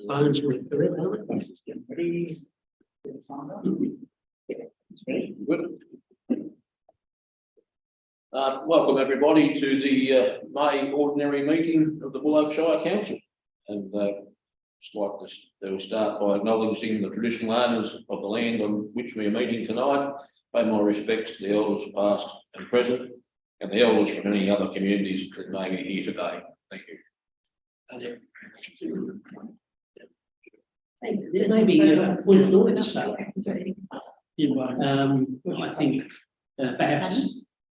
Phones were correct, aren't they? Good. Welcome everybody to the May ordinary meeting of the Buloke Shire Council, and just like this, they will start by acknowledging the traditional owners of the land on which we are meeting tonight. Pay my respects to the elders past and present, and the elders from any other communities that may be here today. Thank you. Maybe full floor to start. I think perhaps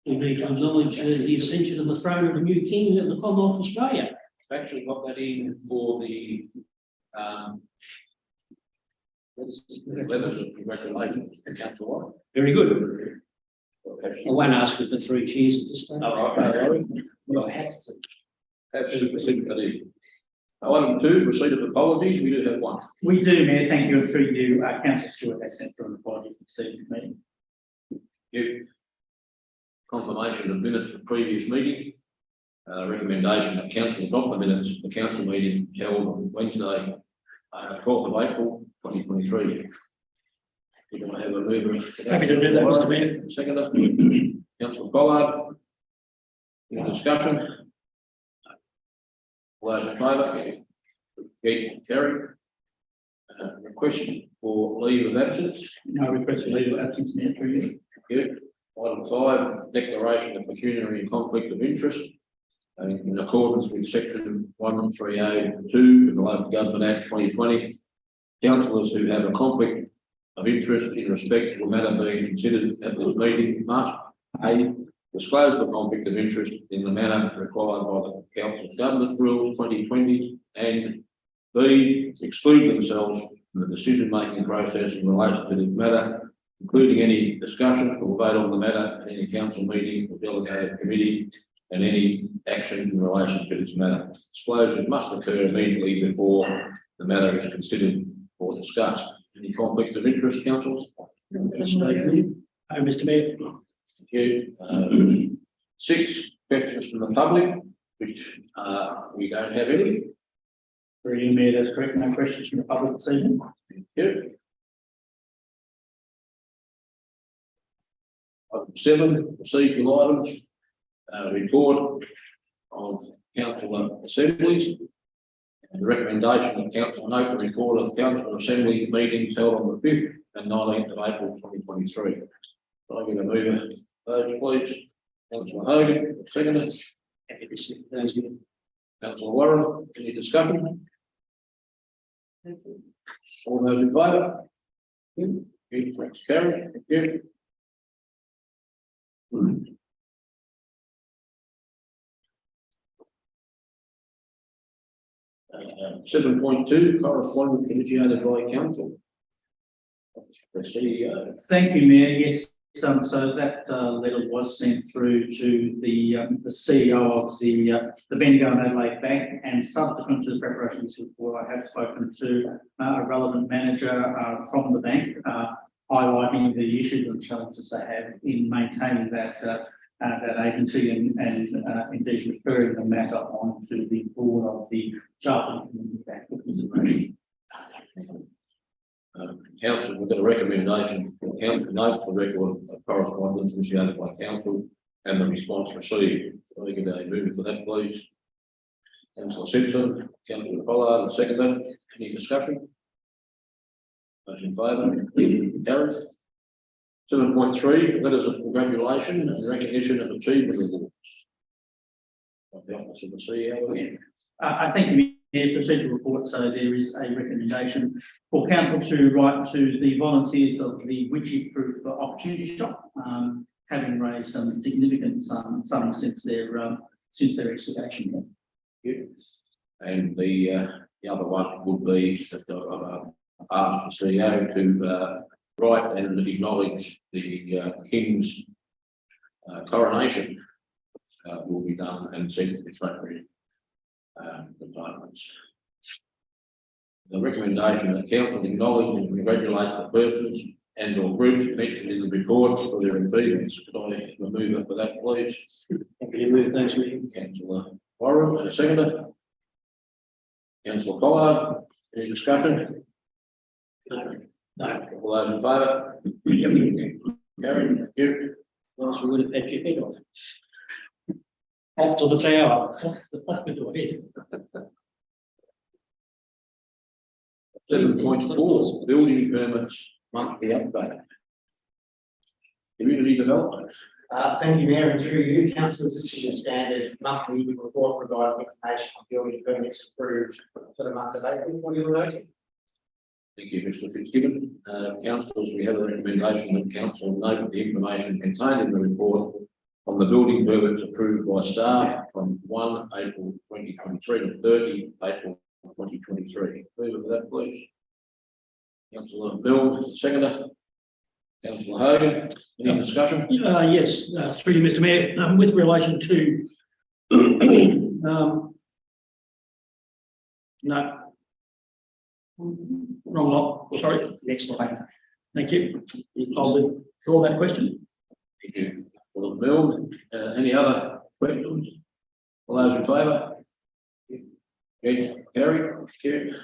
we need to acknowledge the ascension of the throne of the new king of the Commonwealth of Australia. I've actually got that in for the letters of congratulations to Council. Very good. I won't ask for the 3 cheers at this stage. Well, I had to. Absolutely. Item 2, receipt of apologies. We do have one. We do, Mayor. Thank you. And through you, Councillor Stewart has sent through an apology for this evening's meeting. Thank you. Confirmation of minutes of previous meeting. Recommendation that council adopt the minutes of the council meeting held on Wednesday, 12th of April 2023. We're going to have a mover. Happy to do that, Mr. Mayor. Seconder, Councillor Pollard. Any discussion? All those in favour? Carried. Request for leave of absence. No request for leave of absence, Mayor. Through you. Thank you. Item 5, declaration of pecuniary and conflict of interest. In accordance with section 130(2) of the Local Government Act 2020, councillors who have a conflict of interest in respect to a matter being considered at this meeting must A, disclose the conflict of interest in the manner required by the Council's Government Rules 2020, and B, exclude themselves from the decision-making process in relation to this matter, including any discussion or vote on the matter at any council meeting or delegated committee, and any action in relation to this matter. Disclosure must occur immediately before the matter is considered or discussed. Any conflict of interest, councillors? Mr. Mayor. Thank you. 6, questions from the public, which we don't have any. Through you, Mayor. That's correct. No questions from the public this evening. Thank you. Item 7, procedural items. Report of council assemblies, and the recommendation of council note the report of council assembly meetings held on the 5th and 19th of April 2023. So I'm going to move those, please. Councillor Hogan, seconder. Councillor Warren, any discussion? All those in favour? Carried. Thank you. 7.2, correspondence initiated by council. The CEO. Thank you, Mayor. Yes, so that letter was sent through to the CEO of the Bendigo and Adelaide Bank, and subsequent to the preparation of this report, I have spoken to a relevant manager from the bank, highlighting the issues and challenges they have in maintaining that agency and indeed referring the matter on to the board of the Chartered Community Bank for consideration. Council, we've got a recommendation from council notes the record of correspondence initiated by council and the response received. So we get a move for that, please. Councillor Simpson, Councillor Pollard, and seconder. Any discussion? Those in favour? Carried. 7.3, letters of congratulation and recognition of achievement awards. The office of the CEO again. I think in the procedural report, so there is a recommendation for council to write to the volunteers of the Witchy Proof Opportunity Shop, having raised some significant sums since their excavation. Yes. And the other one would be that ask the CEO to write and acknowledge the King's coronation will be done and sent to the appropriate departments. The recommendation that council acknowledge and congratulate the persons and or groups mentioned in the report for their achievements. Could I have a mover for that, please? Happy to move those meetings. Councillor Warren, and a seconder. Councillor Collard, any discussion? No. All those in favour? Carried, thank you. Else we would have had your head off. Off to the tower. 7.4, building permits, monthly update. Community development. Thank you, Mayor, and through you, councillors, this is your standard monthly report providing information on building permits approved for the month of April 2018. Thank you, Mr. Fitzgibbon. Councillors, we have a recommendation that council note the information contained in the report on the building permits approved by staff from 1 April 2023 to 30 April 2023. Move with that, please. Councillor Bill, seconder. Councillor Hogan, any discussion? Yes, through you, Mr. Mayor, with relation to no. Wrong lot, sorry. Next slide. Thank you. I'll withdraw that question. Thank you. Well, Bill, any other questions? All those in favour? Yes, carried. Carried.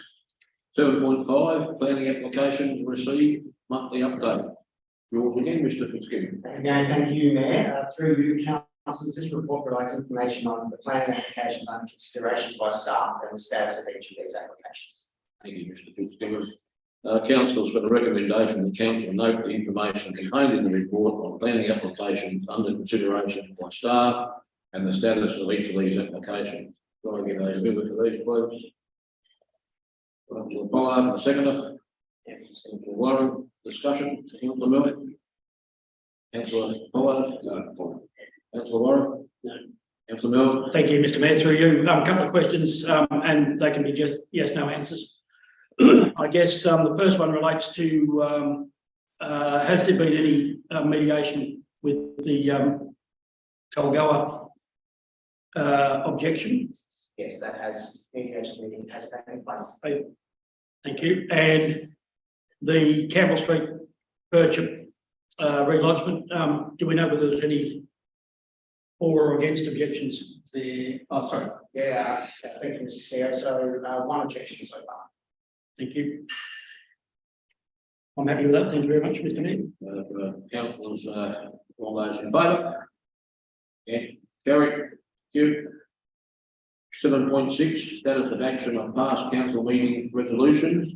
7.5, planning applications received, monthly update. Yours again, Mr. Fitzgibbon. Again, thank you, Mayor. Through you, councillors, this report provides information on the planning applications under consideration by staff and the status of each of these applications. Thank you, Mr. Fitzgibbon. Council's got a recommendation that council note the information contained in the report on planning applications under consideration by staff and the status of each of these applications. Do I get a member for these, please? Councillor Pollard, the seconder. Councillor Warren, discussion. Councillor Miller. Councillor Pollard. No. Councillor Warren. No. Councillor Miller. Thank you, Mr. Mayor, through you. A couple of questions, and they can be just yes, no answers. I guess the first one relates to has there been any mediation with the Colgoa objection? Yes, that has mediation meeting has taken place. Thank you. And the Campbell Street Birchip relodgement, do we know whether there's any for or against objections there? Oh, sorry. Yeah, thank you, Mr. Chair. So one objection so far. Thank you. I'm happy with that. Thank you very much, Mr. Mayor. Councillors, all those in favour? Yes, carried. Thank you. 7.6, status of action on past council meeting resolutions.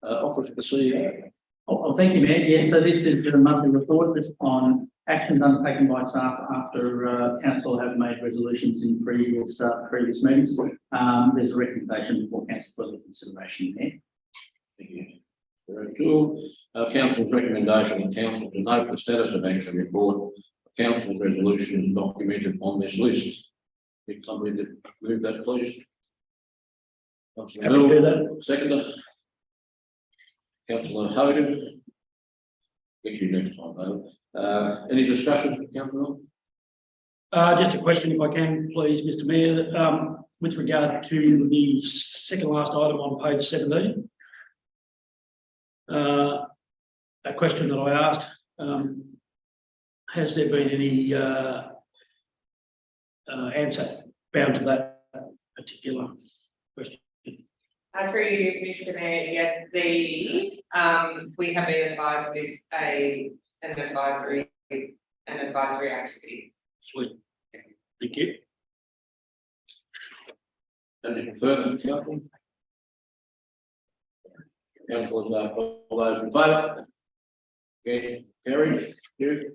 Office of the CEO. Oh, thank you, Mayor. Yes, so this is the monthly report that's on actions undertaken by staff after council have made resolutions in previous meetings. There's a recommendation before council for the consideration there. Thank you. Very cool. Council's recommendation and council to note the status of action report. Council resolutions documented on this list. If somebody to move that, please. Councillor Happy to do Hill, seconder. Councillor Hogan. Get you next time, though. Any discussion, Councillor? Just a question, if I can, please, Mr. Mayor, with regard to the second last item on page 17. A question that I asked, has there been any answer found to that particular question? Through you, Mr. Mayor, yes, we have been advised with an advisory activity. Sweet. Thank you. Anything further, Councillor? Councillors, all those in favour? Yes, carried. Carried.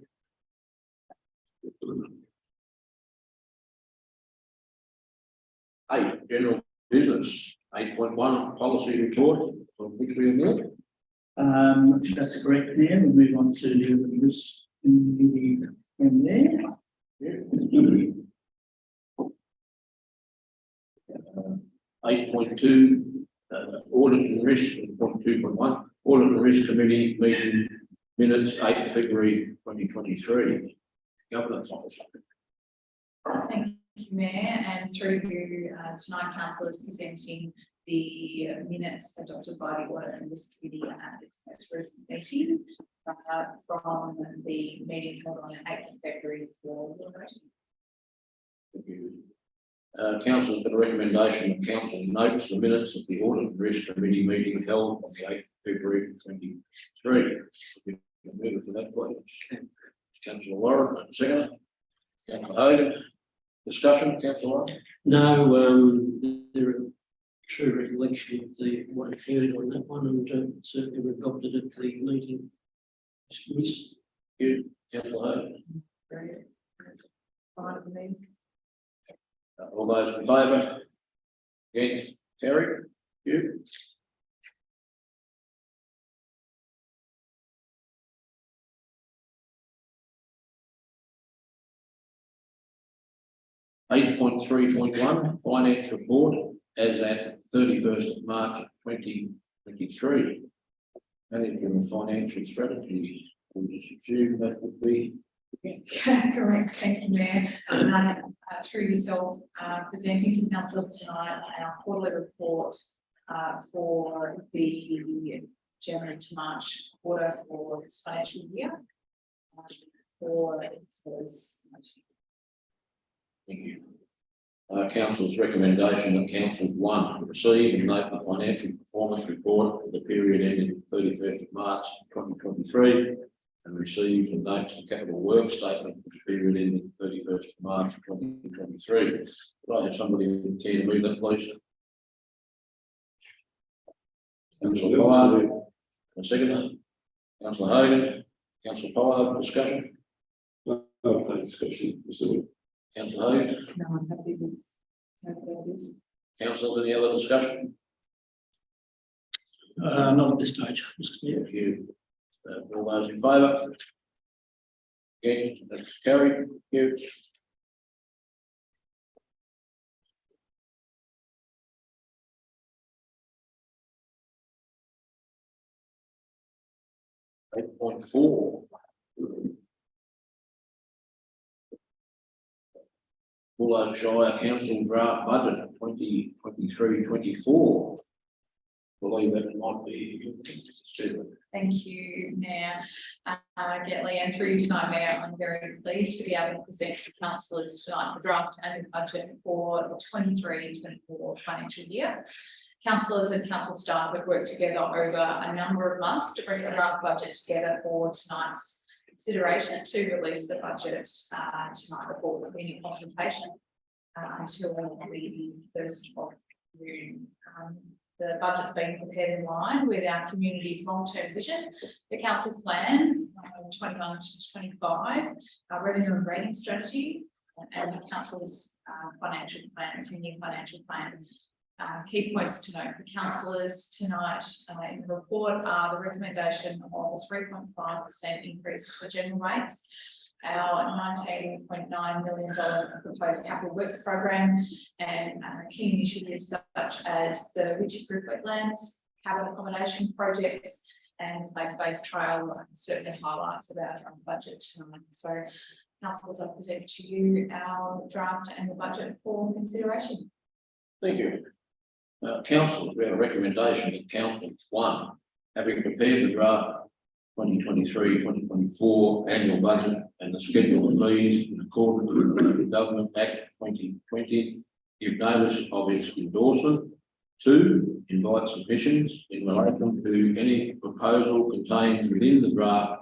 8, general business. 8.1, policy report from Victoria Mill. That's correct, Mayor. We'll move on to the list in there. 8.2, audit and risk. 2.1, audit and risk committee meeting minutes 8 February 2023. Governance officer. Thank you, Mayor, and through you tonight, councillors presenting the minutes adopted by the Audit and Risk Committee at its most recent meeting from the meeting held on 8th of February for your voting. Thank you. Council has got a recommendation that council notes the minutes of the Audit and Risk Committee meeting held on the 8th of February 23. Move for that, please. Councillor Warren, second. Councillor Hogan. Discussion, Councillor Warren? No, there are true recollection of the what occurred on that one, and certainly we adopted at the meeting. Dismissed. You, Councillor Hogan? Very fine with me. All those in favour? Against? Carried. You. Eight point 3.1 finance report as at 31st of March 2023. Management of financial strategy. We just assume that would be. Correct, thank you, Mayor. Through yourself, presenting to councillors tonight our quarterly report for the January to March quarter for this financial year. Thank you. Council's recommendation that Council 1 receive and note the financial performance report for the period ending 31st of March 2023 and receives and notes the capital work statement for the period ending 31st of March 2023. Could I have somebody who care to move that, please? Councillor Pollard, a second. Councillor Hogan, Councillor Pollard, discussion. Okay, discussion. Councillor Hogan, No, I'm happy with this. Councillor, any other discussion? Not at this stage, Mr. Mayor. Thank you. All those in favour? Against? That's carried. Thank you. Eight point 4. Buloke Shire Council draft budget 2023-24. Believe that might be. Thank you, Mayor Gatley, and through you tonight, Mayor, I'm very pleased to be able to present to councillors tonight the draft annual budget for the 23-24 financial year. Councillors and council staff have worked together over a number of months to bring the draft budget together for tonight's consideration to release the budget tonight before the community consultation until the 1st of June. The budget's been prepared in line with our community's long-term vision, the council plan 21 to 25, our revenue and rating strategy, and the council's financial plan, 10-year financial plan. Key points to note for councillors tonight in the report are the recommendation of a 3.5% increase for general rates, our $19.9 million proposed capital works program, and key initiatives such as the Richard Group wetlands, capital accommodation projects, and place-based trail certainly highlights of our draft budget tonight. So, councillors, I present to you our draft and the budget for consideration. Thank you. Council, we have a recommendation that Council 1, having prepared the draft 2023-2024 annual budget and the schedule of fees in accordance with the Government Act 2020, give notice of its endorsement. 2, invite submissions in relation to any proposal contained within the draft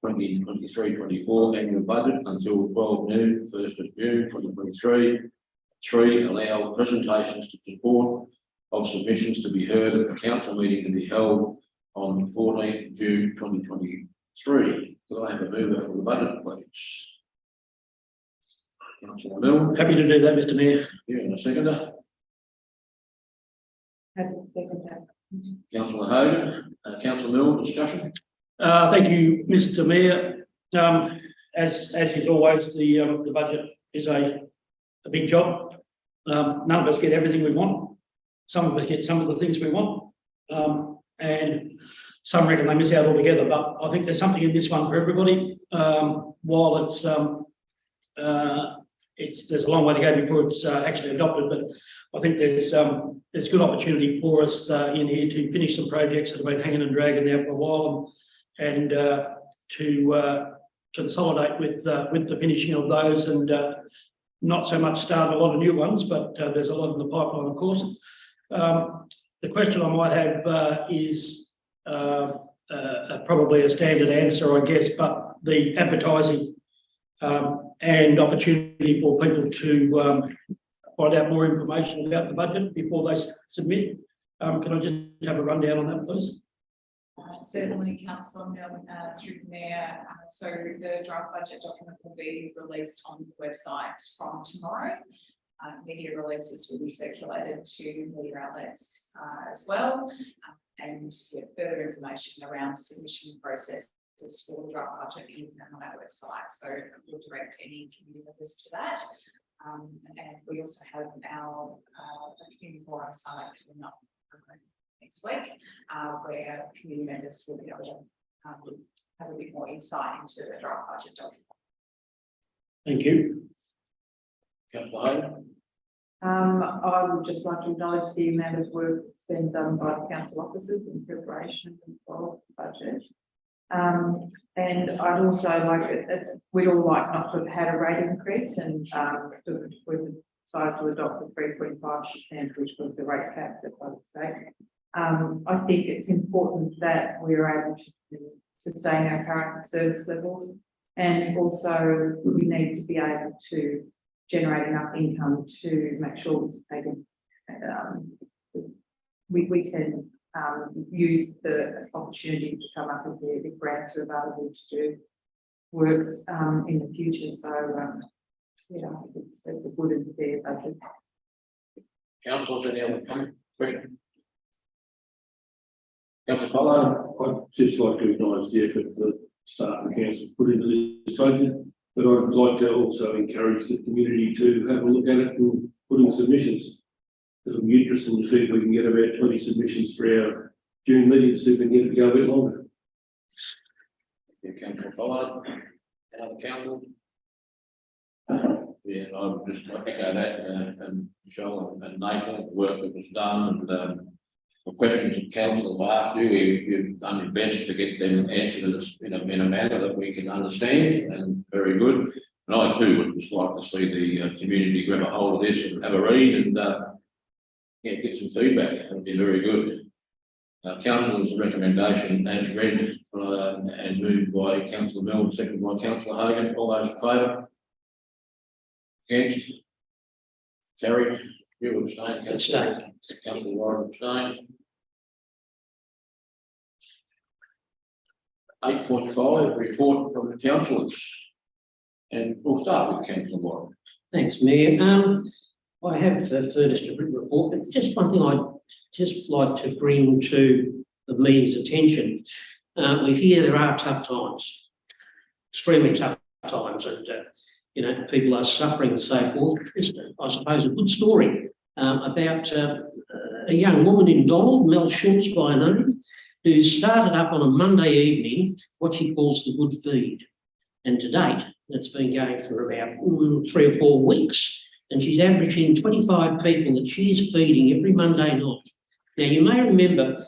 2023-24 annual budget until 12 noon, 1st of June 2023. 3, allow presentations to support of submissions to be heard at the council meeting to be held on the 14th of June 2023. Could I have a mover for the budget, please? Councillor Mill. Happy to do that, Mr. Mayor. You and a seconder. Happy to second that. Councillor Hogan. Councillor Mill, discussion. Thank you, Mr. Mayor. As is always, the budget is a big job. None of us get everything we want. Some of us get some of the things we want, and some reckon they miss out altogether. But I think there's something in this one for everybody. While there's a long way to go before it's actually adopted, but I think there's good opportunity for us in here to finish some projects that have been hanging and dragging there for a while, and to consolidate with the finishing of those, and not so much start a lot of new ones, but there's a lot in the pipeline, of course. The question I might have is probably a standard answer, I guess, but the advertising and opportunity for people to find out more information about the budget before they submit. Can I just have a rundown on that, please? Certainly, Councillor Mill, through the Mayor. So the draft budget document will be released on the website from tomorrow. Media releases will be circulated to media outlets as well. And further information around submission processes for the draft budget can be found on our website. So we'll direct any community members to that. And we also have our community forum summit coming up next week, where community members will be able to have a bit more insight into the draft budget document. Thank you. Councillor I would just like to acknowledge the amount of work that's been done by the council officers in preparation of the budget. And I'd also like, we'd all like not to have had a rate increase, and we've decided to adopt the 3.5%, which was the rate cap set by the state. I think it's important that we're able to sustain our current service levels, and also we need to be able to generate enough income to make sure they can, we can use the opportunity to come up with the grants are available to do works in the future. So yeah, I think it's a good and fair budget. Councillors, any other comment, question? Councillor I'd just like to acknowledge the effort that staff and council put into this budget, but I'd like to also encourage the community to have a look at it and put in submissions. It'll be interesting to see if we can get about 20 submissions for our June meeting to see if we can get it to go a bit longer. Councillor Pollard, another council. Yeah, I would just echo that, and Michelle and Nathan, the work that was done, and the questions that council have asked you, you've done your best to get them answered in a manner that we can understand, and very good. And I too would just like to see the community grab a hold of this and have a read and yeah, get some feedback. That would be very good. Council's recommendation as read and moved by Councillor Milne, seconded by Councillor Hogan. All those in favour? Against? Carried. You abstain. Abstain. Councillor Warren abstain. 8.5, report from the councillors. And we'll start with Councillor Warren. Thanks, Mayor. I have furnished a written report, but just one thing I'd just like to bring to the meeting's attention. We hear there are tough times, extremely tough times, and you know, people are suffering and so forth. Just, I suppose, a good story about a young woman in Donald, Mel Schultz by name, who started up on a Monday evening what she calls the Good Feed. And to date, it's been going for about 3 or 4 weeks, and she's averaging 25 people that she is feeding every Monday night. Now, you may remember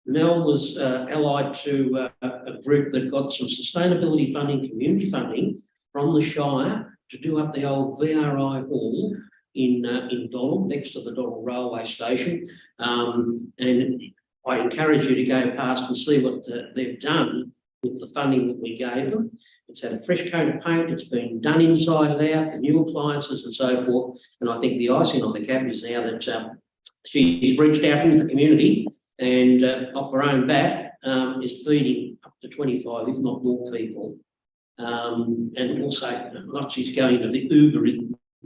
Mel was allied to a group that got some sustainability funding, community funding from the Shire to do up the old VRI hall in Donald, next to the Donald railway station. And I encourage you to go past and see what they've done with the funding that we gave them. It's had a fresh coat of paint, it's been done inside and out, the new appliances and so forth. And I think the icing on the cap is now that she's reached out into the community and off her own bat is feeding up to 25, if not more people. And also, not she's going into the Uber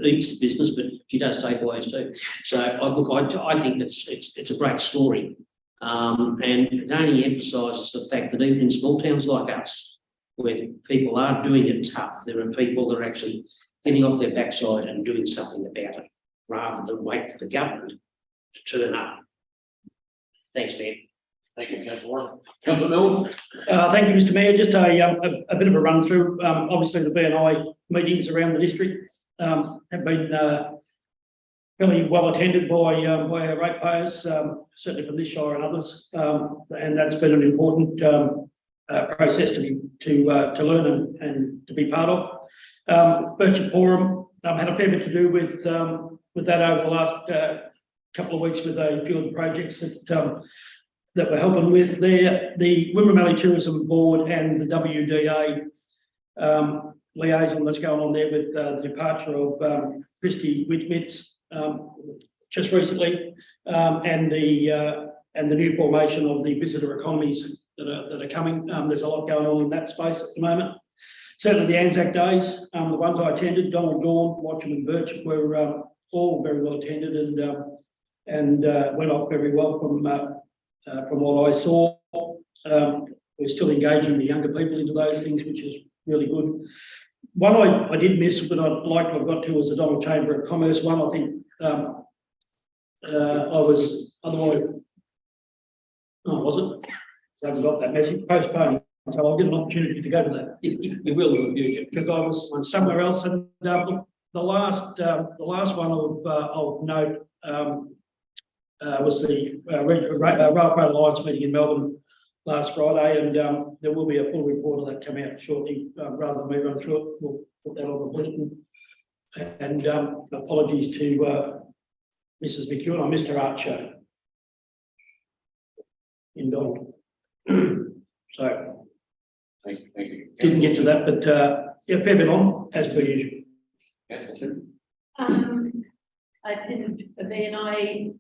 Eats business, but she does takeaways too. So I think it's a great story. And it only emphasises the fact that even in small towns like us, where people are doing it tough, there are people that are actually getting off their backside and doing something about it, rather than wait for the government to turn up. Thanks, Dan. Thank you, Councillor Warren. Councillor Milne. Thank you, Mr. Mayor. Just a bit of a run through. Obviously, the B&I meetings around the district have been fairly well attended by our ratepayers, certainly from this shire and others, and that's been an important process to learn and to be part of. Birchip Forum had a fair bit to do with that over the last couple of weeks with a few of the projects that we're helping with there. The Wimmera Valley Tourism Board and the WDA liaison that's going on there with the departure of Christy Whitmitz just recently, and the new formation of the visitor economies that are coming. There's a lot going on in that space at the moment. Certainly the Anzac Days, the ones I attended, Donald Dawn, Watcham and Birchip were all very well attended and went off very well from what I saw. We're still engaging the younger people into those things, which is really good. One I did miss, but I'd like to have got to was the Donald Chamber of Commerce one. I think I was otherwise, was it? I haven't got that message, postponed, so I'll get an opportunity to go to that. You will in the future. Because I was somewhere else, and the last one of note was the Rail Road Alliance meeting in Melbourne last Friday, and there will be a full report of that come out shortly. Rather than me run through it, we'll put that on the bulletin. And apologies to Mrs. McEwen, I missed her art show in Melbourne. So Thank you. didn't get to that, but yeah, fair bit on as per usual. I attended a BNI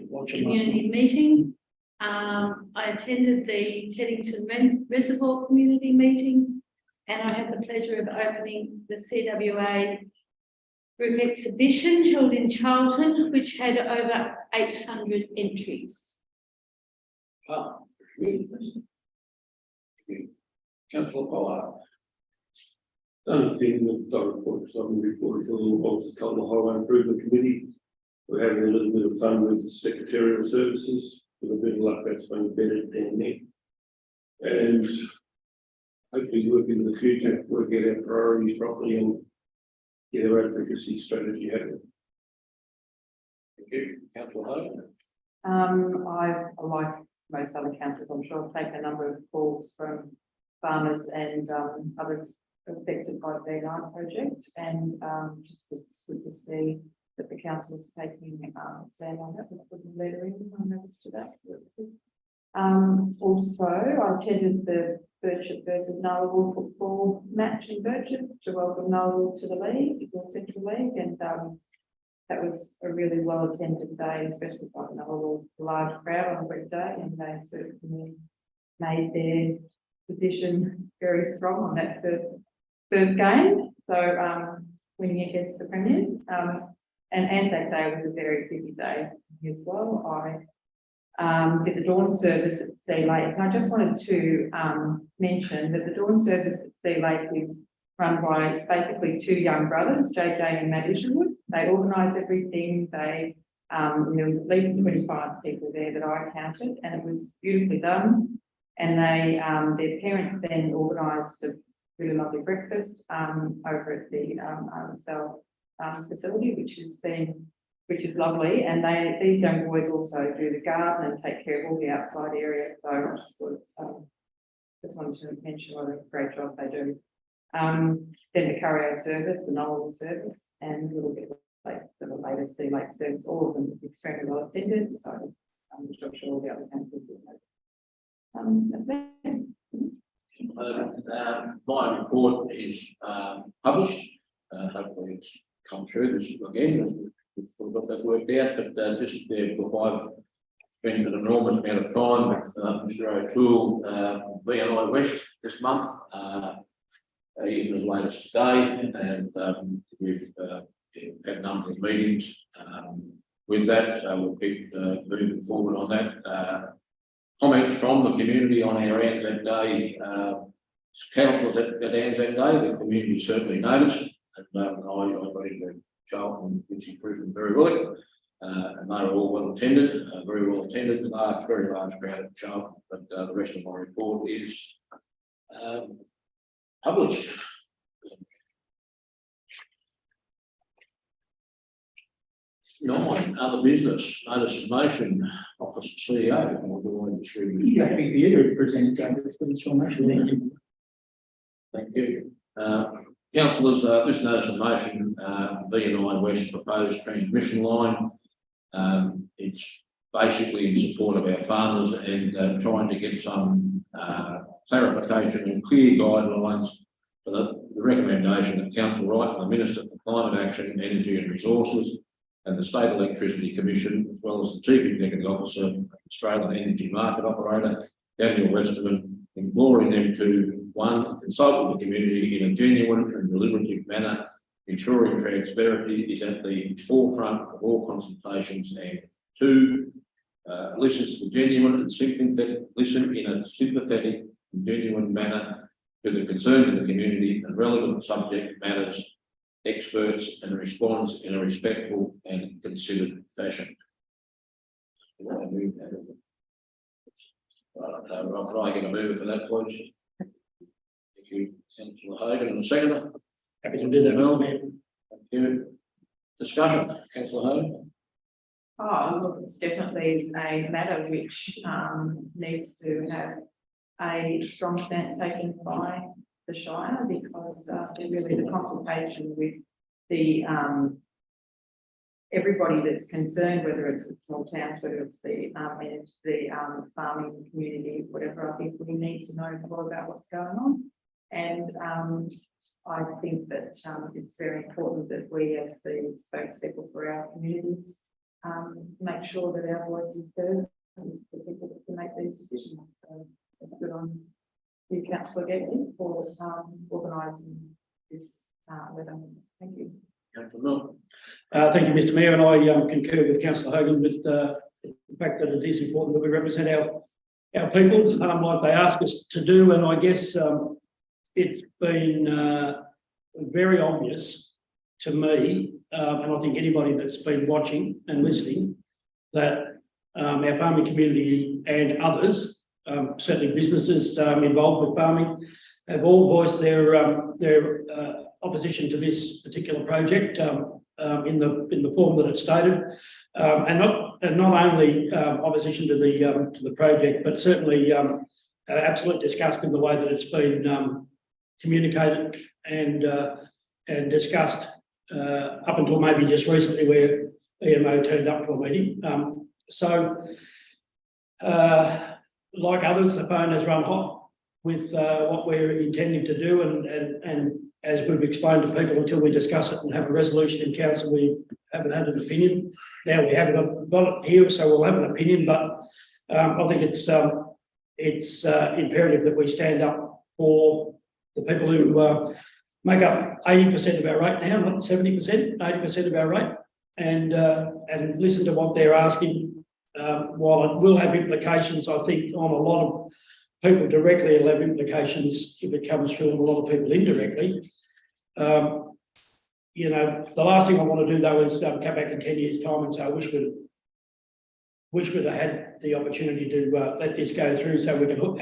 Watching community meeting. I attended the Teddington Reservoir community meeting, and I had the pleasure of opening the CWA group exhibition held in Charlton, which had over 800 entries. Ah, really? Councillor Pollard. Only thing that I report, so I'm reporting to the Culver Highway Improvement Committee. We're having a little bit of fun with secretarial services. With a bit of luck, that's been better than there. And hopefully work into the future, work out our priorities properly and get our advocacy strategy happening. Thank you. Councillor Hone. I, like most other councils, I'm sure, I've taken a number of calls from farmers and others affected by the BNI project, and just it's good to see that the council is taking stand on it. We'll put the letter in on notice to that, so that's good. Also, I attended the Birchip versus Nullarbor football match in Birchip to welcome Nullarbor to the league, the Central League, and that was a really well attended day, especially by Nullarbor, large crowd on a great day, and they certainly made their position very strong on that first game. So winning against the Premiers. And Anzac Day was a very busy day as well. I did the dawn service at Sea Lake, and I just wanted to mention that the dawn service at Sea Lake is run by basically two young brothers, JJ and Matt Isherwood. They organise everything. They there was at least 25 people there that I counted, and it was beautifully done. And they their parents then organised a really lovely breakfast over at the RSL facility, which is lovely. And these young boys also do the garden and take care of all the outside area. So I just thought just wanted to mention what a great job they do. Then the Curio service, the Noel service, and a little bit like the later Sea Lake service, all of them extremely well attended. So I'm sure all the other councils will know. My report is published. Hopefully it's come through this again. We've got that worked out, but just there, I've spent an enormous amount of time with Mr. O'Toole, BNI West this month, even as late as today, and we've had a number of meetings with that, so we'll keep moving forward on that. Comments from the community on our Anzac Day, councillors at Anzac Day, the community certainly noticed, and I got into Charlton, which improved them very well, and they were all well attended, very well attended, very large crowd at Charlton, but the rest of my report is published. 9, other business, notice of motion, office of CEO, or do I distribute? Happy for you to present, David, for this one, actually. Thank you. Councillors, this notice of motion, B&I West proposed transmission line. It's basically in support of our farmers and trying to get some clarification and clear guidelines for the recommendation that Council Wright, the Minister for Climate Action, Energy and Resources, and the State Electricity Commission, as well as the Chief Executive Officer of Australian Energy Market Operator, Daniel Westerman, imploring them to, one, consult with the community in a genuine and deliberative manner, ensuring transparency is at the forefront of all consultations, and two, listen in a sympathetic and genuine manner to the concerns of the community and relevant subject matters, experts, and responds in a respectful and considered fashion. Right, can I get a mover for that, please? Thank you, Councillor Hogan, and the seconder. Happy to do that, Mr. Mayor. Thank you. Discussion, Councillor Hogan. Oh, look, it's definitely a matter which needs to have a strong stance taken by the Shire, because really the consultation with the everybody that's concerned, whether it's the small towns, whether it's the farming community, whatever, I think we need to know more about what's going on. And I think that it's very important that we, as the spokespeople for our communities, make sure that our voice is heard and the people that can make these decisions. So it's good on you, Councillor Getty, for organising this letter. Thank you. Thank you, Mr. Mayor, and I concur with Councillor Hogan with the fact that it is important that we represent our people like they ask us to do, and I guess it's been very obvious to me, and I think anybody that's been watching and listening, that our farming community and others, certainly businesses involved with farming, have all voiced their opposition to this particular project in the form that it's stated, and not only opposition to the project, but certainly absolute disgust in the way that it's been communicated and discussed up until maybe just recently, where EMO turned up to a meeting. Like others, the phone has run hot with what we're intending to do, and as we've explained to people, until we discuss it and have a resolution in council, we haven't had an opinion. Now we haven't got it here, so we'll have an opinion, but I think it's imperative that we stand up for the people who make up 80% of our rate now, not 70%, 80% of our rate, and listen to what they're asking. While it will have implications, I think, on a lot of people directly, it'll have implications if it comes through on a lot of people indirectly. You know, the last thing I want to do though is come back in 10 years' time and say, I wish we'd have had the opportunity to let this go through so we can hook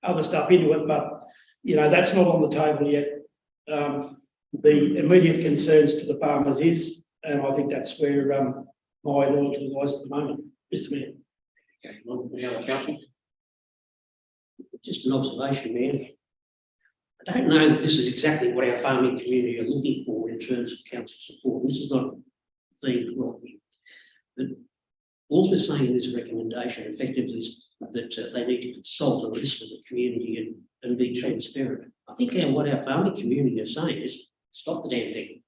other stuff into it, but you know, that's not on the table yet. The immediate concerns to the farmers is, and I think that's where my loyalty lies at the moment, Mr. Mayor. Okay, any other councillors? Just an observation, Mayor. I don't know that this is exactly what our farming community are looking for in terms of council support. This is not being wrong. But all we're saying in this recommendation effectively is that they need to consult and listen to the community and be transparent. I think what our farming community are saying is stop the damn thing.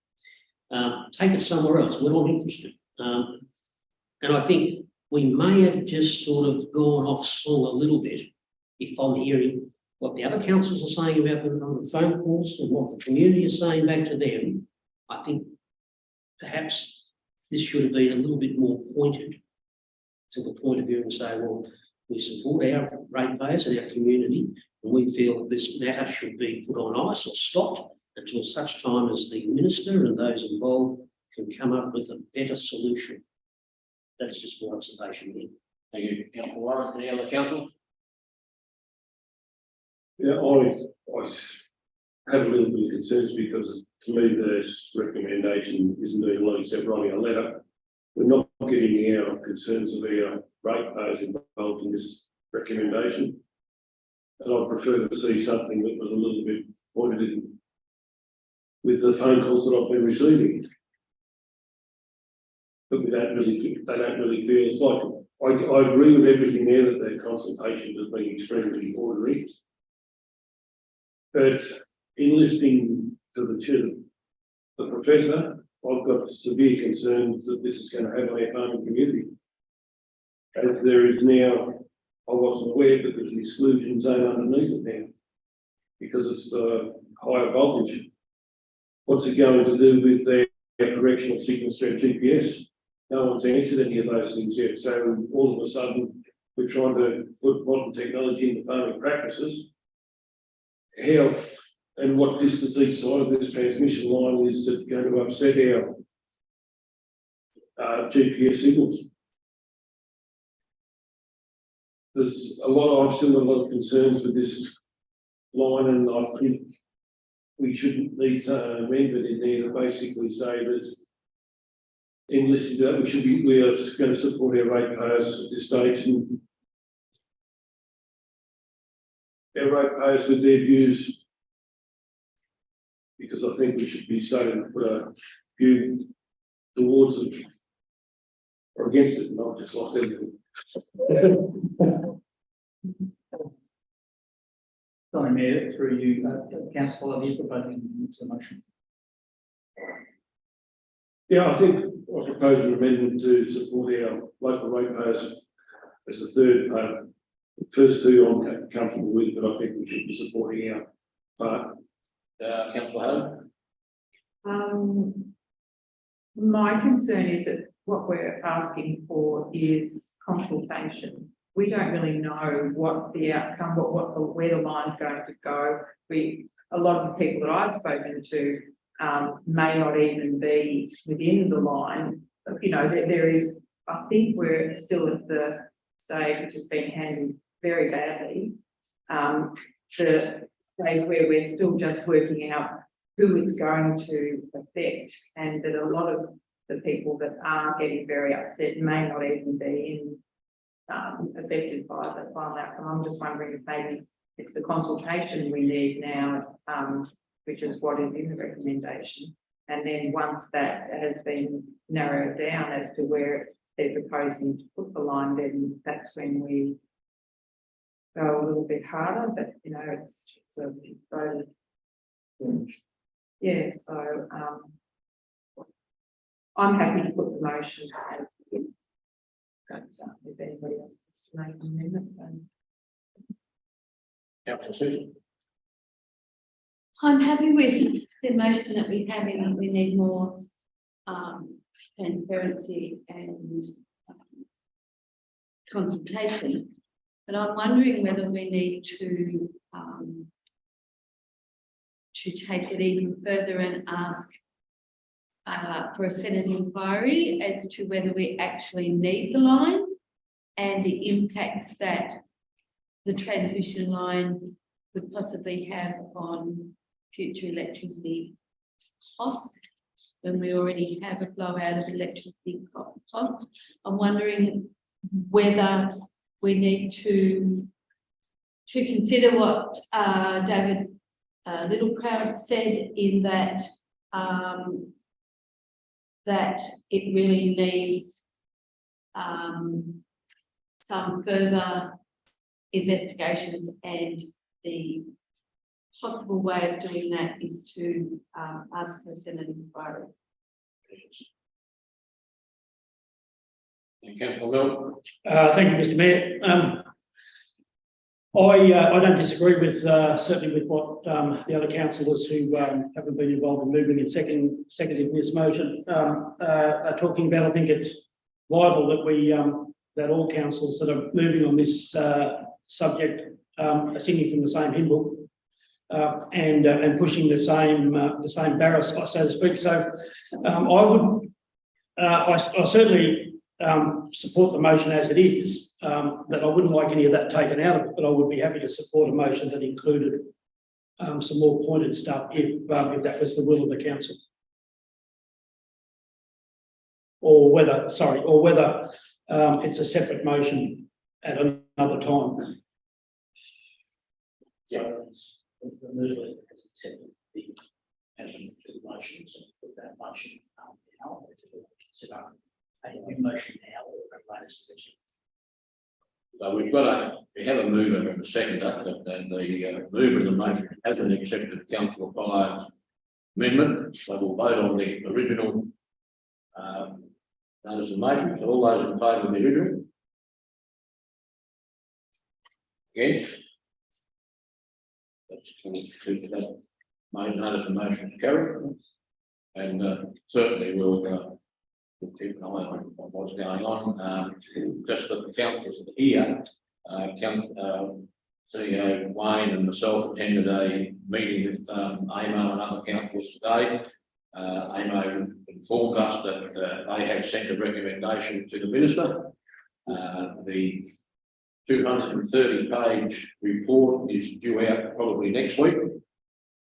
Take it somewhere else. We're not interested. And I think we may have just sort of gone off song a little bit if I'm hearing what the other councils are saying about them on the phone calls and what the community is saying back to them. I think perhaps this should have been a little bit more pointed to the point of view and say, well, we support our ratepayers and our community, and we feel that this matter should be put on ice or stopped until such time as the minister and those involved can come up with a better solution. That's just my observation here. Thank you, Councillor Warren. Any other council? Yeah, I have a little bit of concerns because to me this recommendation isn't doing well except writing a letter. We're not getting our concerns of our ratepayers involved in this recommendation. And I'd prefer to see something that was a little bit pointed with the phone calls that I've been receiving. But they don't really feel it's like, I agree with everything there, that their consultation has been extremely ordinary. But in listening to the professor, I've got severe concerns that this is going to have a farming community. As there is now, I wasn't aware, but there's an exclusion zone underneath it now, because it's higher voltage. What's it going to do with their correctional signals through GPS? No one's answered any of those things yet. So all of a sudden, we're trying to put modern technology into farming practices. How and what distance each side of this transmission line is that going to upset our GPS signals? There's I've still got a lot of concerns with this line, and I think we shouldn't need an amendment in there to basically say that in listening to that, we are going to support our ratepayers at this stage, and our ratepayers with their views, because I think we should be starting to put a view towards it or against it, and I've just lost everything. Sorry, Mayor, through you, councillor, are you proposing the motion? Yeah, I think I propose an amendment to support our local ratepayers as the third part. The first two I'm comfortable with, but I think we should be supporting our part. Councillor Hale? My concern is that what we're asking for is consultation. We don't really know what the outcome, where the line's going to go. A lot of the people that I've spoken to may not even be within the line. You know, there is, I think we're still at the stage which has been handled very badly. The stage where we're still just working out who it's going to affect, and that a lot of the people that are getting very upset may not even be affected by the final outcome. I'm just wondering if maybe it's the consultation we need now, which is what is in the recommendation. And then once that has been narrowed down as to where they're proposing to put the line, then that's when we go a little bit harder. But you know, it's a voted. Yeah, so I'm happy to put the motion as it is. If anybody else wants to make an amendment, then Councillor Susan? I'm happy with the motion that we have in that we need more transparency and consultation. But I'm wondering whether we need to take it even further and ask for a Senate inquiry as to whether we actually need the line and the impacts that the transmission line would possibly have on future electricity costs when we already have a blowout of electricity costs. I'm wondering whether we need to consider what David Littlecrown said, in that that it really needs some further investigations, and the possible way of doing that is to ask for a Senate inquiry. Councillor Milne? Thank you, Mr. Mayor. I don't disagree with certainly with what the other councillors who haven't been involved in moving and seconding this motion are talking about. I think it's vital that we that all councils that are moving on this subject are singing from the same hymn book and pushing the same barrel, so to speak. So I certainly support the motion as it is. That I wouldn't like any of that taken out of it, but I would be happy to support a motion that included some more pointed stuff if that was the will of the council. Or whether it's a separate motion at another time. Yeah. as a motion, so put that motion now, consider a new motion now or a later session. So we have a mover and a seconder, and the mover of the motion hasn't accepted councillor Pollard's amendment, so we'll vote on the original notice of motion. So all those in favour of the original? Against? That's that. Notice of motion is carried, and certainly we'll keep an eye on what's going on. Just that the councillors here, CEO Wayne and myself attended a meeting with AMO and other councillors today. AMO informed us that they have sent a recommendation to the minister. The 230-page report is due out probably next week,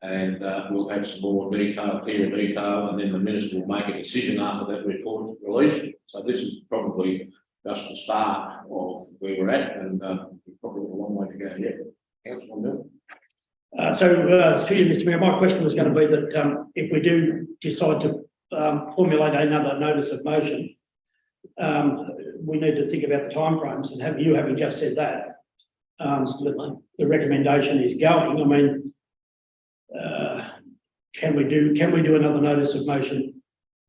and we'll have some more detail, clearer detail, and then the minister will make a decision after that report's released. So this is probably just the start of where we're at, and we've probably got a long way to go yet. Councillor Mill. To you, Mr. Mayor, my question was going to be that if we do decide to formulate another notice of motion, we need to think about the timeframes, and having just said that, the recommendation is going. I mean, can we do another notice of motion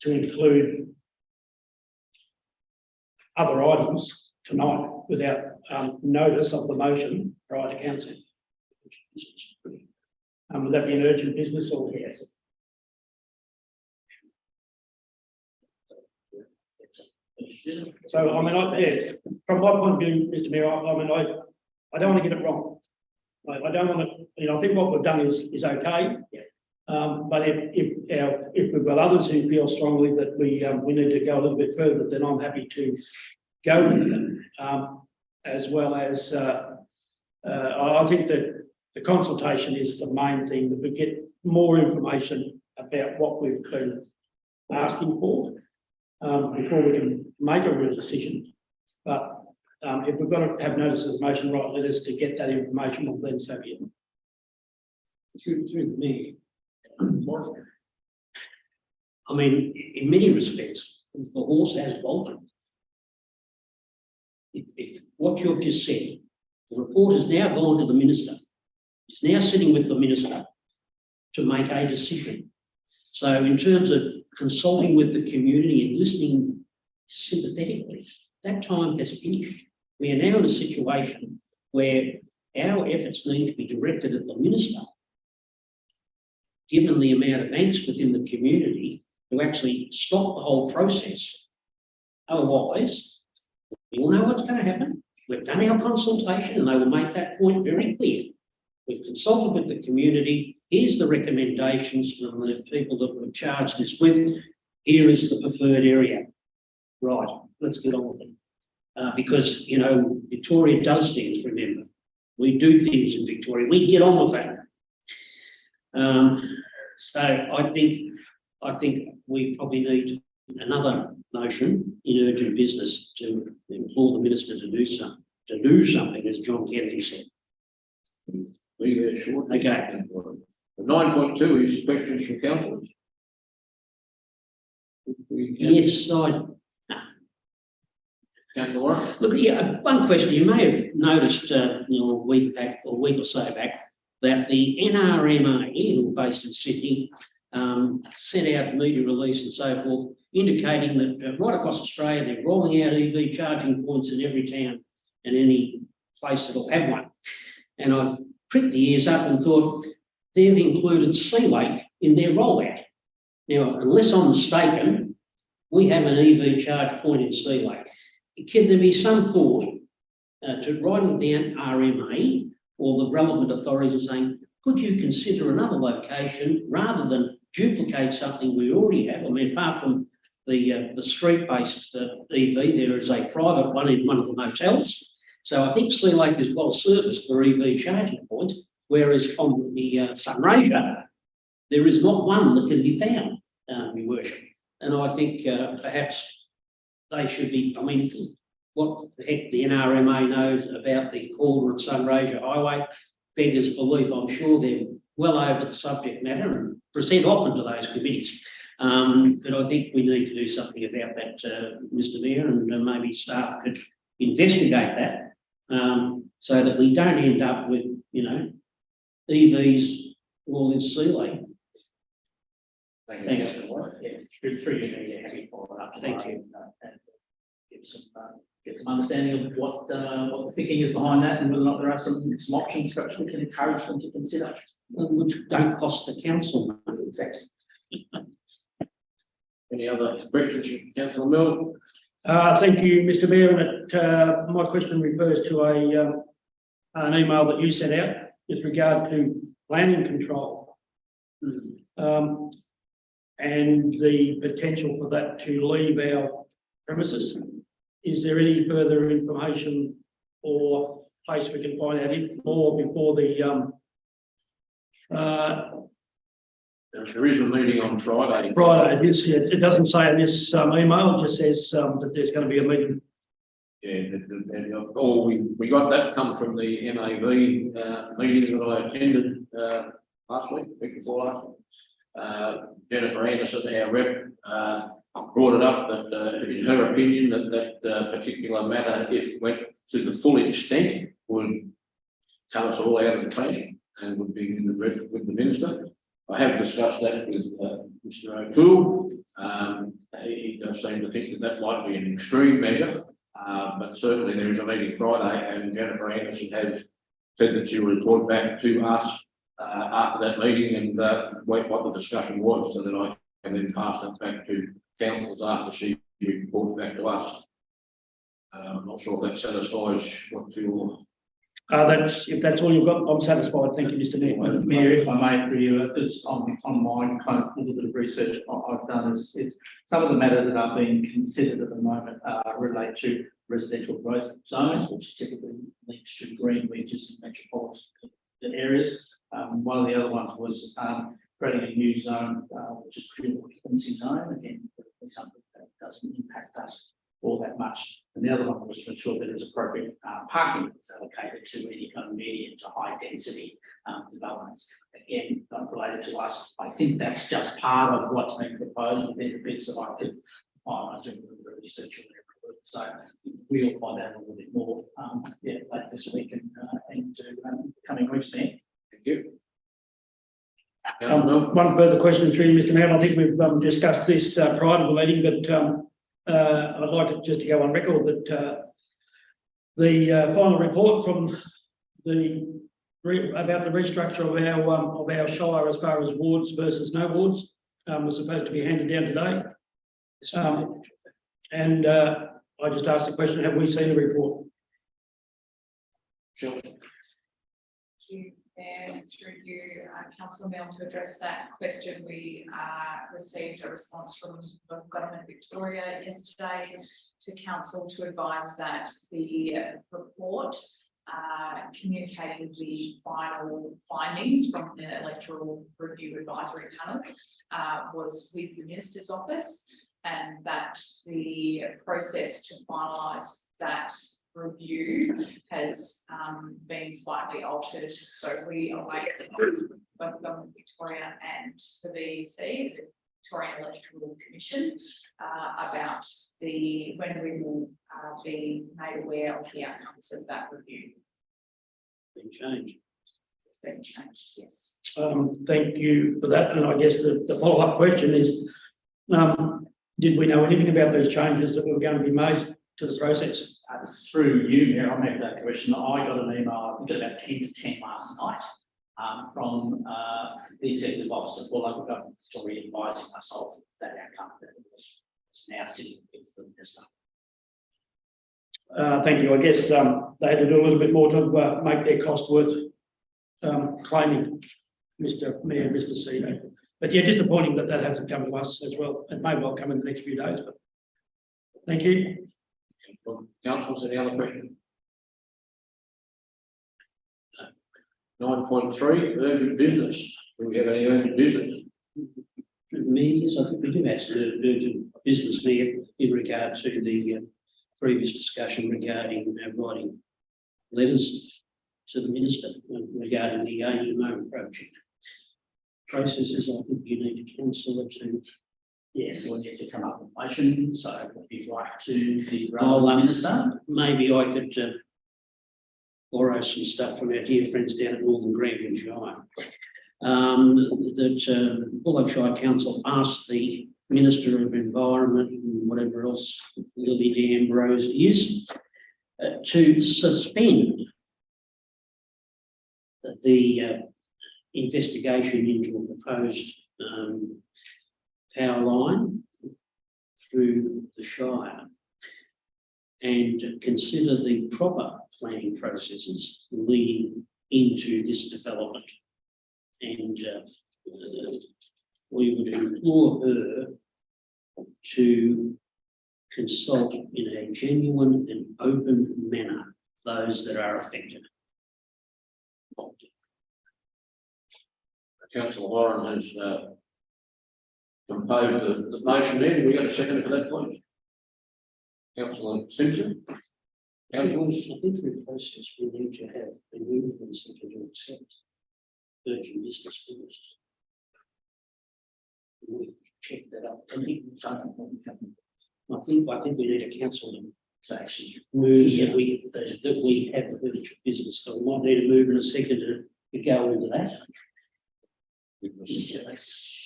to include other items tonight without notice of the motion prior to council? Would that be an urgent business or yes? So I mean, from my point of view, Mr. Mayor, I don't want to get it wrong. I don't want to, I think what we've done is okay. Yeah. But if we've got others who feel strongly that we need to go a little bit further, then I'm happy to go with them. As well as I think that the consultation is the main thing, that we get more information about what we've been asking for before we can make a real decision. But if we've got to have notices of motion, right, let us to get that information, well, then so be it. Through me. I mean, in many respects, the horse has bolted. If what you've just said, the report has now gone to the minister. It's now sitting with the minister to make a decision. So in terms of consulting with the community and listening sympathetically, that time has finished. We are now in a situation where our efforts need to be directed at the minister, given the amount of angst within the community, to actually stop the whole process. Otherwise, we all know what's going to happen. We've done our consultation and they will make that point very clear. We've consulted with the community. Here's the recommendations from the people that we've charged this with. Here is the preferred area. Right, let's get on with it. Because, Victoria does things, remember. We do things in Victoria. We get on with that. So I think we probably need another motion in urgent business to implore the minister to do something, as John Kennedy said. Be there shortly. Okay. 9.2 is questions from councillors. Yes, Councillor Warren. look, yeah, one question. You may have noticed, a week or so back, that the NRMA, who are based in Sydney, sent out media release and so forth, indicating that right across Australia, they're rolling out EV charging points in every town and any place that'll have one. And I've pricked the ears up and thought they've included Sea Lake in their rollout. Now, unless I'm mistaken, we have an EV charge point in Sea Lake. Can there be some thought to writing down RMA or the relevant authorities and saying, could you consider another location rather than duplicate something we already have? I mean, apart from the street-based EV, there is a private one in one of the motels. So I think Sea Lake is well serviced for EV charging points, whereas on the Sunraysia, there is not one that can be found, Your Worship. And I think perhaps they should be, I mean, what the heck the NRMA knows about the Calder and Sunraysia Highway beggars belief. I'm sure they've well over the subject matter and present often to those committees. But I think we need to do something about that, Mr. Mayor, and maybe staff could investigate that, so that we don't end up with, you know, EVs all in ceiling. Thank Thanks. you, Councillor White. Yeah, through you, Mayor, happy to follow up. Thank you. And get some understanding of what the thinking is behind that and whether or not there are some options perhaps we can encourage them to consider. Which don't cost the council money. Exactly. Any other questions, Councillor Milne? Thank you, Mr. Mayor, and my question refers to an email that you sent out with regard to planning control. And the potential for that to leave our premises. Is there any further information or place we can find out more before the There is a meeting on Friday. Friday? It doesn't say in this email, it just says that there's going to be a meeting. Yeah, or we got that come from the MAV meeting that I attended last week before last week. Jennifer Anderson, our rep, brought it up that in her opinion that particular matter, if it went to the full extent, would come us all out of the planning and would be with the minister. I have discussed that with Mr. O'Toole. He does seem to think that might be an extreme measure, but certainly there is a meeting Friday, and Jennifer Anderson has said that she will report back to us after that meeting and what the discussion was, so that I can then pass that back to councillors after she reports back to us. I'm not sure if that satisfies what your. If that's all you've got, I'm satisfied. Thank you, Mr. Mayor. Mayor, if I may, for you, just on my kind of little bit of research I've done is some of the matters that are being considered at the moment relate to residential growth zones, which typically links to green regions and metropolitan areas. One of the other ones was creating a new zone, which is pure occupancy zone. Again, something that doesn't impact us all that much. And the other one was to ensure that there's appropriate parking that's allocated to any kind of medium to high density developments. Again, not related to us. I think that's just part of what's being proposed within the bits that I could find doing the research on it. So we'll find out a little bit more later this week and into coming weeks there. Thank you. One further question through you, Mr. Mayor. I think we've discussed this prior to the meeting, but I'd like it just to go on record that the final report from about the restructure of our shire as far as wards versus no wards was supposed to be handed down today. And I just asked the question: have we seen the report? Sure. Thank you, Mayor, through you, Councillor Milne, to address that question. We received a response from the Government of Victoria yesterday to Council to advise that the report communicating the final findings from the Electoral Review Advisory Panel was with the Minister's Office, and that the process to finalise that review has been slightly altered. So we await both Government Victoria and the VEC, the Victorian Electoral Commission, about when we will be made aware of the outcomes of that review. Been changed. It's been changed, yes. Thank you for that. And I guess the follow-up question is, did we know anything about those changes that were going to be made to the process? Through you, Mayor, I'll make that question. I got an email, I think at about 10 to 10 last night, from the Executive Officer for Local Government Victoria advising myself that outcome that was now sitting with the Minister. Thank you. I guess they had to do a little bit more to make their cost worth claiming, Mr. Mayor, Mr. CEO. But yeah, disappointing that that hasn't come to us as well. It may well come in the next few days, but thank you. Councillors, any other questions? 9.3, urgent business. Do we have any urgent business? Yes, I think we do have some urgent business there in regard to the previous discussion regarding writing letters to the Minister regarding the AUMO project. processes, I think you need to counsel it to. Yes, we need to come up with a motion, so it would be right to the Well, relevant minister. Maybe I could borrow some stuff from our dear friends down at Northern Grampian Shire. That Buloke Shire Council asked the Minister of Environment and whatever else Lily D'Ambrose is to suspend the investigation into a proposed power line through the Shire and consider the proper planning processes leading into this development. And we would implore her to consult in a genuine and open manner those that are affected. Councillor Warren has composed the motion there. Do we got a second for that point? Councillor Simpson? Councillors? I think through the process we need to have a movement to accept urgent business first. We check that up. I think we need a council to actually move that we have urgent business. So we might need to move in a second to go into that.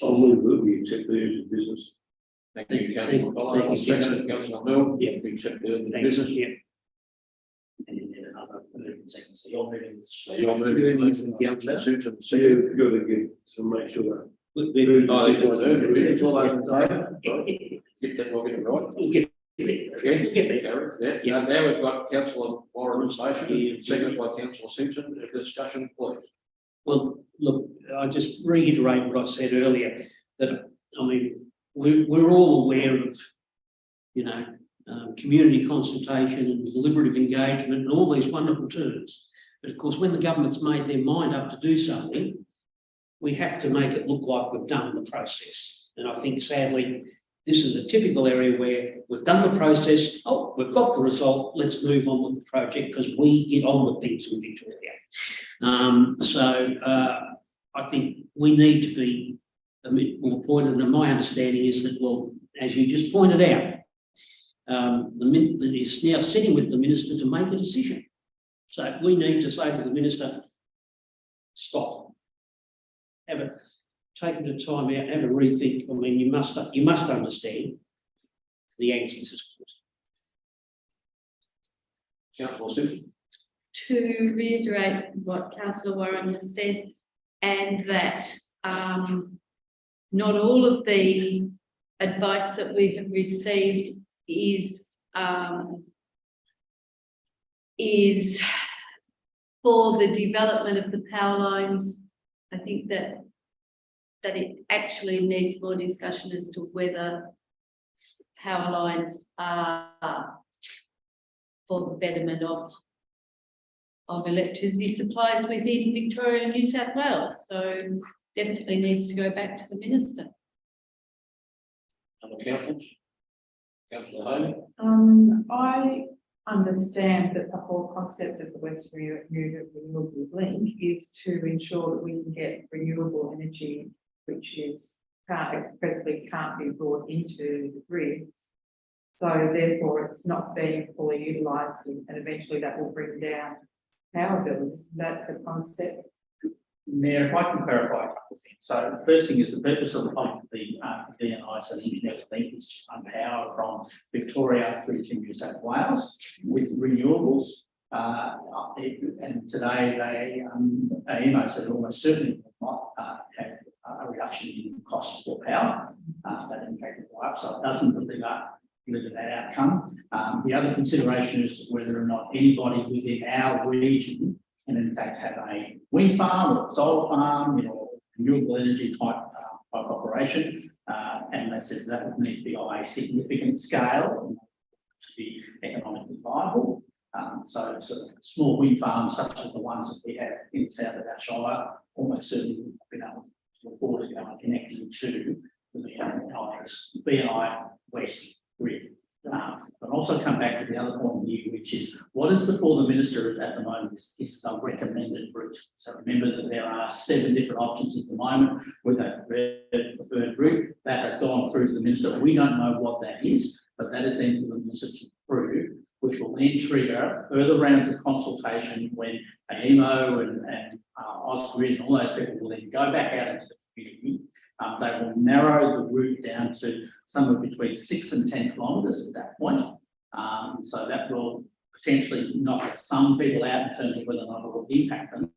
I'll move that we accept the urgent business. Thank you, Councillor Collins. Second, Councillor Mill. Yeah. We accept the urgent Thank you. business. Yeah. And then another 11 seconds. So you're moving. So you're moving, Councillor Simpson, So you've got to get to make sure that. Oh, that's what I do. It's all those in favour. Get that, we'll get it right. We'll get Against, yeah, now we've got Councillor Warren's motion, seconded by Councillor Simpson. A discussion, please. Well, look, I just reiterate what I said earlier, that, I mean, we're all aware of, you know, community consultation and deliberative engagement and all these wonderful terms. But of course, when the government's made their mind up to do something, we have to make it look like we've done the process. And I think sadly, this is a typical area where we've done the process, oh, we've got the result, let's move on with the project because we get on with things in Victoria. I think we need to be a bit more pointed, and my understanding is that, well, as you just pointed out, it's now sitting with the minister to make a decision. So we need to say to the minister, stop. Take a bit of time out, have a rethink. I mean, you must understand the angst this has caused. Councillor Simpson. To reiterate what Councillor Warren has said, and that not all of the advice that we have received is for the development of the power lines. I think that it actually needs more discussion as to whether power lines are for the betterment of electricity supplies within Victoria and New South Wales. So definitely needs to go back to the minister. Other councillors? Councillor Hay. I understand that the whole concept of the West Renewables Link is to ensure that we can get renewable energy, which is presently can't be brought into the grids. So therefore, it's not being fully utilised, and eventually that will bring down power bills. Is that the concept? Mayor, if I can clarify a couple of things. So the first thing is the purpose of the DNI, so the Internet Link, is to empower from Victoria through to New South Wales with renewables. And today AEMO said almost certainly will not have a reduction in costs for power, but in fact go up. So it doesn't deliver that outcome. The other consideration is whether or not anybody within our region can in fact have a wind farm or a solar farm, you know, renewable energy type operation. And they said that would need to be on a significant scale to be economically viable. So small wind farms such as the ones that we have in the south of our shire almost certainly would be able to afford to go connecting to the BNI West grid. But also come back to the other point new, which is what is before the minister at the moment is a recommended route. So remember that there are 7 different options at the moment with a preferred route that has gone through to the minister. We don't know what that is, but that is then for the minister to approve, which will then trigger further rounds of consultation when AEMO and Ausgrid and all those people will then go back out into the community. They will narrow the route down to somewhere between 6 and 10 kilometres at that point. So that will potentially knock some people out in terms of whether or not it will impact them,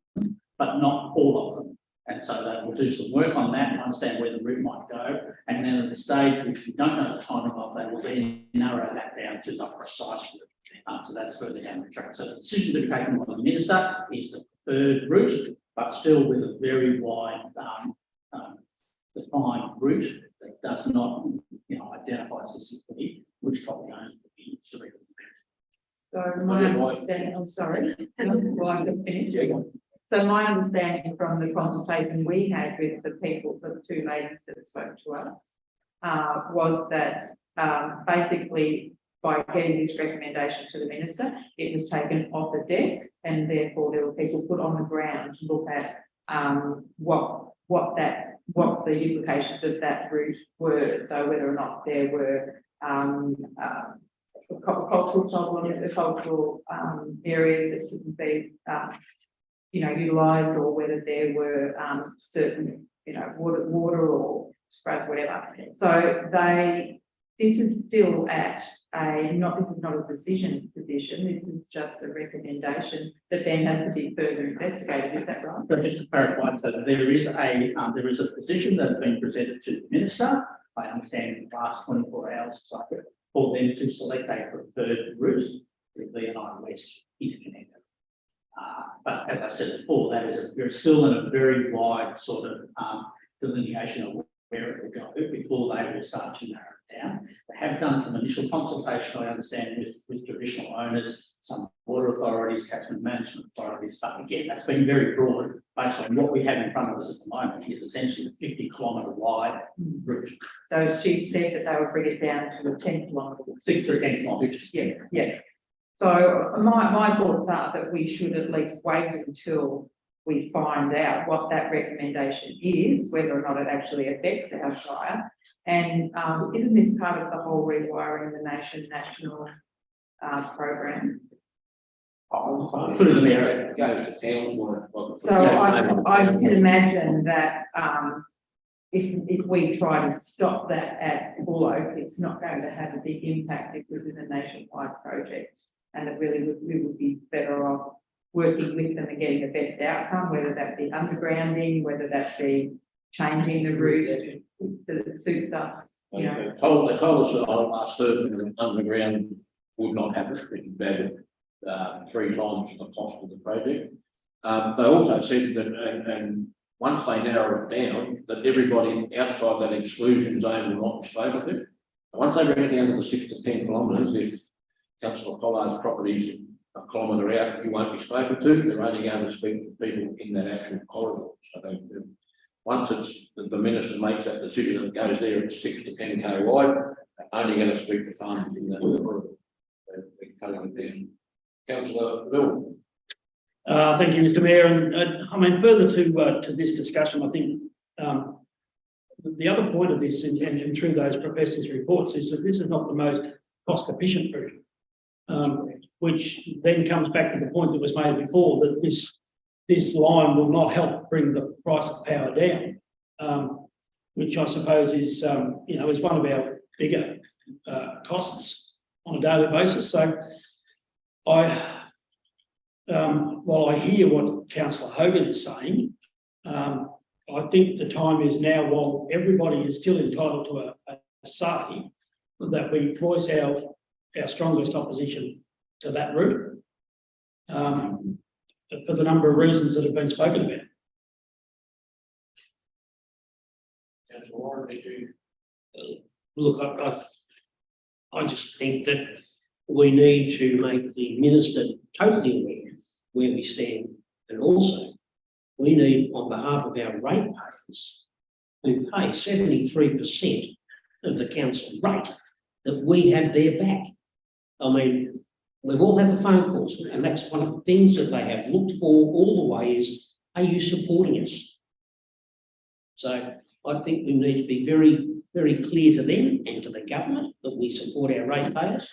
but not all of them. And so they will do some work on that and understand where the route might go. And then at the stage which we don't know the timing of, they will then narrow that down to the precise route. So that's further down the track. So the decision to be taken by the minister is the preferred route, but still with a very wide defined route that does not, identify specifically which property owners would be directly. So my understanding, I'm sorry, well, I just finished. So my understanding from the consultation we had with the people, the 2 ladies that spoke to us, was that basically by getting this recommendation to the minister, it was taken off the desk, and therefore there were people put on the ground to look at what the implications of that route were. So whether or not there were cultural areas that couldn't be utilised, or whether there were certain water or sprays, whatever. So this is still at this is not a decision position, this is just a recommendation that then has to be further investigated. Is that right? So just to clarify, so there is a position that has been presented to the minister, I understand, in the last 24 hours or so, for them to select a preferred route, the Iron West interconnector. But as I said before, that is we're still in a very wide sort of delineation of where it will go before they will start to narrow it down. They have done some initial consultation, I understand, with traditional owners, some water authorities, catchment management authorities, but again, that's been very broad based on what we have in front of us at the moment is essentially a 50-kilometre wide route. So she said that they would bring it down to a 10-kilometre. 6 to 10 kilometres. Yeah. So my thoughts are that we should at least wait until we find out what that recommendation is, whether or not it actually affects our shire. And isn't this part of the whole Rewiring the Nation national program? Through the mayor. It goes to towns like. So I can imagine that if we try to stop that at Buloke, it's not going to have a big impact because it's a nationwide project, and it really we would be better off working with them and getting the best outcome, whether that be undergrounding, whether that be changing the route that suits us. They told us that on last Thursday that underground would not happen. It bad 3 times the cost of the project. They also said that, and once they narrow it down, that everybody outside that exclusion zone will not be spoken to. And once they bring it down to the 6 to 10 kilometres, if Councillor Pollard's properties a kilometre out, you won't be spoken to. They're only going to speak to people in that actual corridor. So once the minister makes that decision and it goes there, it's 6 to 10 k wide. They're only going to speak to farmers in that corridor. They're cutting it down. Councillor Bill. Thank you, Mr. Mayor. And I mean, further to this discussion, I think the other point of this, and through those professors' reports, is that this is not the most cost-efficient route, which then comes back to the point that was made before, that this line will not help bring the price of power down, which I suppose is is one of our bigger costs on a daily basis. So while I hear what Councillor Hogan is saying, I think the time is now, while everybody is still entitled to a say, that we voice our strongest opposition to that route, for the number of reasons that have been spoken about. Councillor Warren, did you? Look, I just think that we need to make the minister totally aware where we stand, and also we need, on behalf of our ratepayers who pay 73% of the council rate, that we have their back. I mean, We've all had the phone calls, and that's one of the things that they have looked for all the way is, are you supporting us? So I think we need to be very, very clear to them and to the government that we support our ratepayers.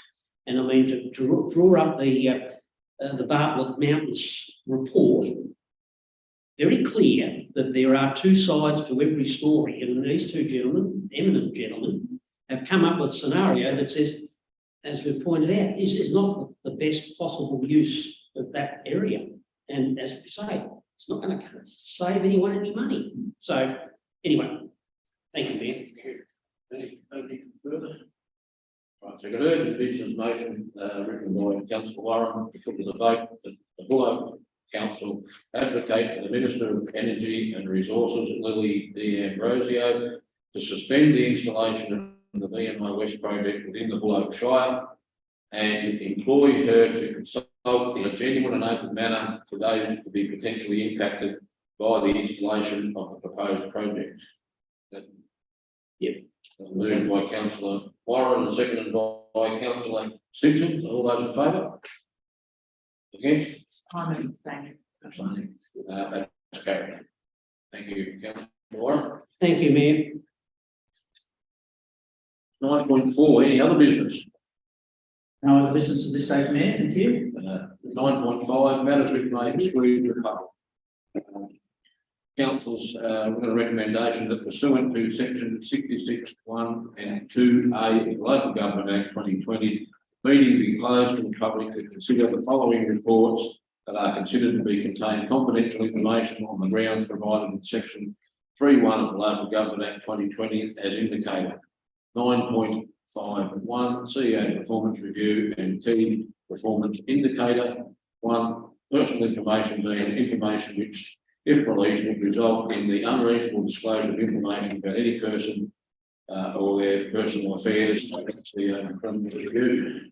And I mean, to draw up the Bartlett Mountains report, very clear that there are two sides to every story, and these two gentlemen, eminent gentlemen, have come up with a scenario that says, as we pointed out, is not the best possible use of that area. And as we say, it's not going to save anyone any money. So anyway, thank you, Mayor. Anything further? Right, so an urgent business motion, written by Councillor Warren, to put to the vote that the Buloke Council advocate for the Minister of Energy and Resources, Lily D'Ambrosio, to suspend the installation of the VMI West project within the Buloke Shire and employ her to consult in a genuine and open manner to those to be potentially impacted by the installation of the proposed project. Moved by Councillor Warren and seconded by Councillor Simpson. All those in favour? Against? I'm abstaining. That's carried. Thank you, Councillor Warren. Thank you, Mayor. 9.4, any other business? No other business at this stage, Mayor, thank you. 9.5, matters which may exclude the public. Council's, we've got a recommendation that pursuant to section 66(1) and 2A of the Local Government Act 2020, meeting be closed to the public to consider the following reports that are considered to be contained confidential information on the grounds provided in section 3(1) of the Local Government Act 2020 as indicated. 9.51 CEO performance review and key performance indicator. 1. Personal information being information which, if released, would result in the unreasonable disclosure of information about any person or their personal affairs. CEO criminal review.